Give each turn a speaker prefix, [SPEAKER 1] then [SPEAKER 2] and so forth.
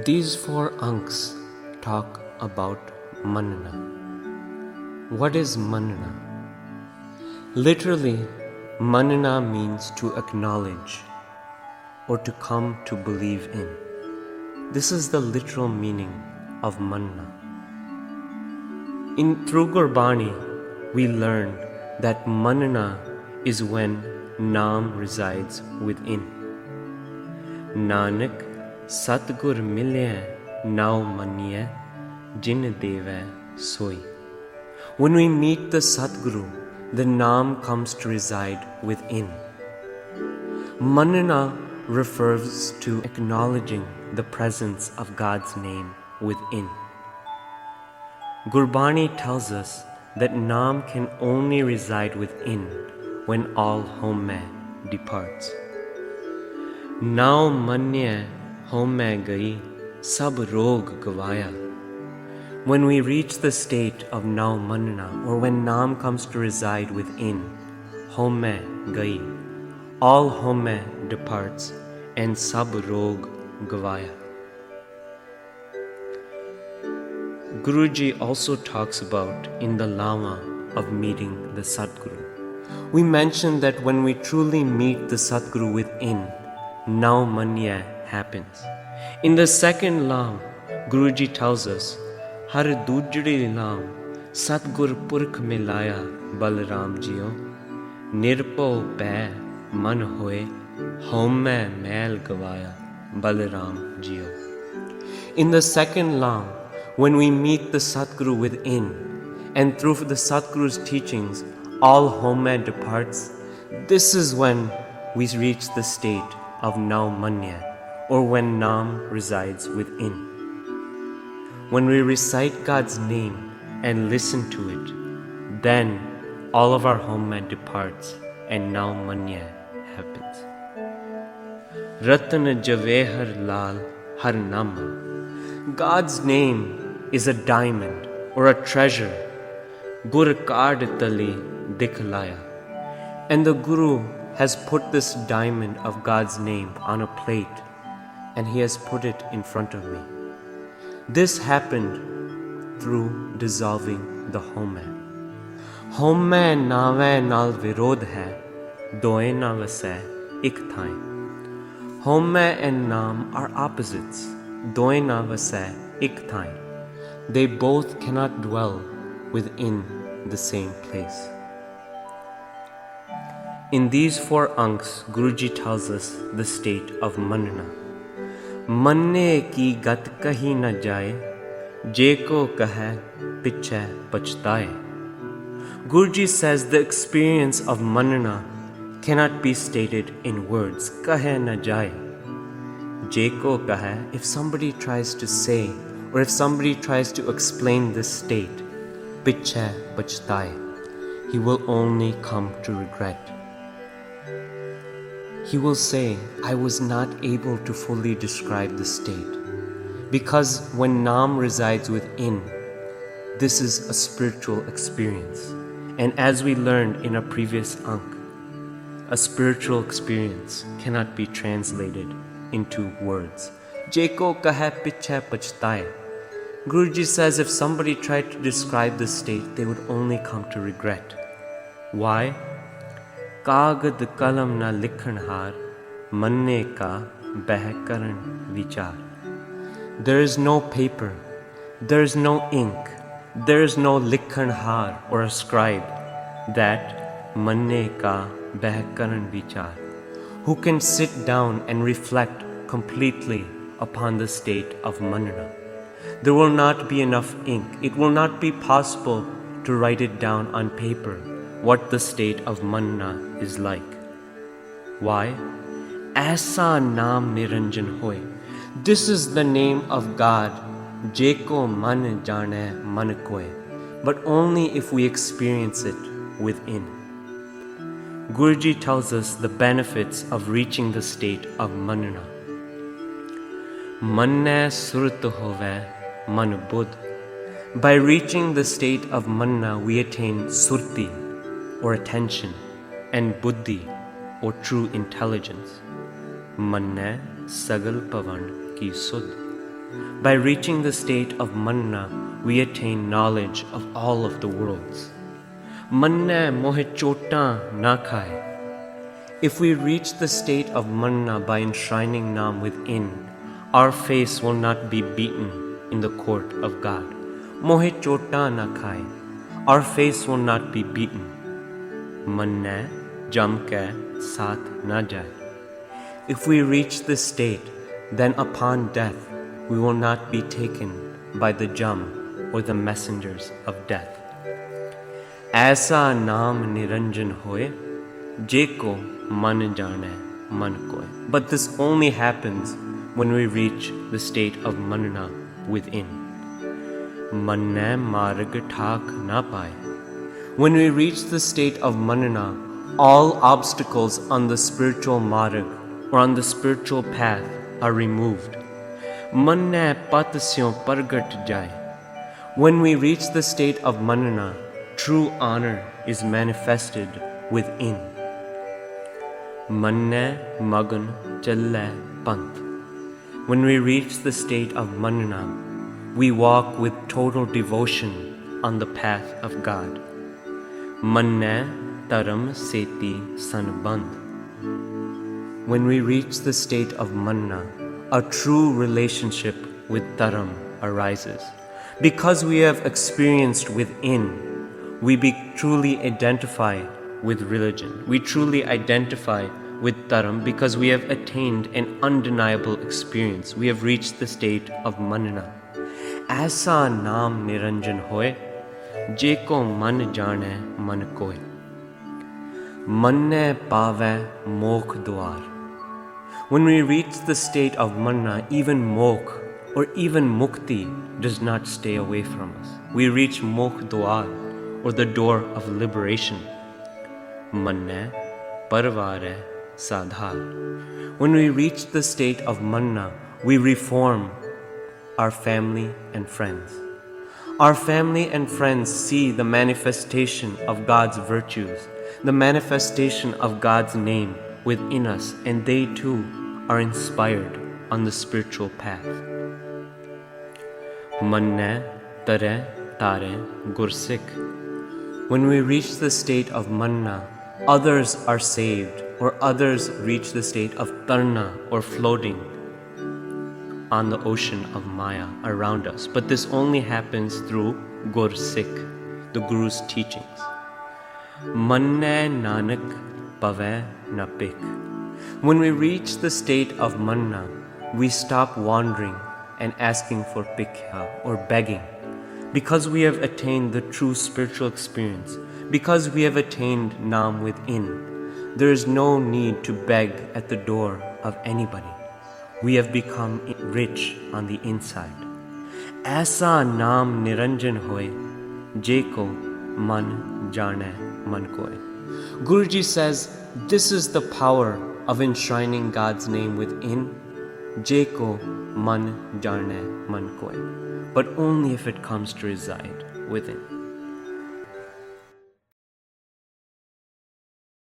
[SPEAKER 1] These four anks talk about Manana. What is Manana? Literally, Manana means to acknowledge or to come to believe in. This is the literal meaning of Manana. Through Gurbani, we learn that Manana is when Naam resides within. Nanak Satgur milye nau maniye jin deve soi. When we meet the Satguru, the Naam comes to reside within. Manana refers to acknowledging the presence of God's name within. Gurbani tells us that Naam can only reside within when all home departs. Now manye home gai sab rog gavaya. When we reach the state of Now Manana, or when Naam comes to reside within, home gai, all home departs, and sab rog gavaya. Guruji also talks about in the Lama of meeting the Sadguru. We mentioned that when we truly meet the Sadguru within, Now Manya happens. In the second Lam, Guruji tells us, Har dujri Lam, Satgur Purkh milaya Balram jiyo, Nirpo pੈ man hoye, Home mail gavaya Balram jiyo. In the second Lam, when we meet the Satguru within, and through the Satguru's teachings, all home departs, this is when we reach the state of Now Manya, or when Naam resides within. When we recite God's name and listen to it, then all of our home departs and Now Manya happens. Ratan Javehar Lal Har Nama. God's name is a diamond or a treasure. Gur Kard Tali Dikhlaya. And the Guru has put this diamond of God's name on a plate, and he has put it in front of me. This happened through dissolving the home. Home nave nal virod hai, doe na vasai ik thai. Home and Naam are opposites, doe na vasai ik thai. They both cannot dwell within the same place. In these four anks, Guruji tells us the state of Manana. Manne ki gat kahi na jaye, je ko kahe piche pachtaye. Guruji says the experience of Manana cannot be stated in words. Kahe na jaye. Je ko kahe, if somebody tries to say, or if somebody tries to explain this state, piche pachtaye, he will only come to regret. He will say, I was not able to fully describe the state. Because when Naam resides within, this is a spiritual experience. And as we learned in a previous ank, a spiritual experience cannot be translated into words. Jeko kahe piche pachtaye. Guruji says if somebody tried to describe this state, they would only come to regret. Why? Kagad kalam na likhan har, manne ka beh karan vichar. There is no paper, there is no ink, there is no likhan har or a scribe that manne ka beh karan vichar, who can sit down and reflect completely upon the state of Manana. There will not be enough ink. It will not be possible to write it down on paper what the state of Manana is like. Why? Aisa naam niranjan hoy. This is the name of God. Jeko man jane man koe. But only if we experience it within. Guruji tells us the benefits of reaching the state of Manana. Manne surat hove man buddh. By reaching the state of Manana, we attain surti, or attention, and buddhi, or true intelligence. Manne sagal pavan ki sud. By reaching the state of Manana, we attain knowledge of all of the worlds. Manna mohe chota na khaye. If we reach the state of Manana by enshrining Nam within, our face will not be beaten in the court of God. Mohe chota na khaye. Our face will not be beaten. Manna jam ke saath na jaye. If we reach this state, then upon death, we will not be taken by the jam or the messengers of death. Aisa naam niranjan hoye, jeko man jane man koye. But this only happens when we reach the state of Manana within. Manna marg thak na paye. When we reach the state of Manana, all obstacles on the spiritual marg or on the spiritual path are removed. Manna patasyon pargat jai. When we reach the state of Manana, true honor is manifested within. Manna magan challe pant. When we reach the state of Manana, we walk with total devotion on the path of God. Manna taram seti sanbandh. When we reach the state of Manana, a true relationship with Dharam arises. Because we have experienced within, we truly identify with religion. We truly identify with Dharam because we have attained an undeniable experience. We have reached the state of Manana. Aisa naam niranjan hoye, jeko man jane man koye. Manne pave mokh dwar. When we reach the state of Manana, even mokh or even mukti does not stay away from us. We reach mokh dwar, or the door of liberation. Manna parvare sadhar. When we reach the state of Manana, we reform our family and friends. Our family and friends see the manifestation of God's virtues, the manifestation of God's name within us, and they too are inspired on the spiritual path. Manna tare tare gursik. When we reach the state of Manna, others are saved, or others reach the state of Tarna, or floating on the ocean of Maya around us. But this only happens through Gursik, the Guru's teachings. Manna Nanak Pave Napik. When we reach the state of Manna, we stop wandering and asking for pikha or begging. Because we have attained the true spiritual experience, because we have attained Nam within, there is no need to beg at the door of anybody. We have become rich on the inside. Aisa Nam Niranjan hoye, jeko man jane man koye. Guruji says, this is the power of enshrining God's name within, jeko man jane man koye, but only if it comes to reside within.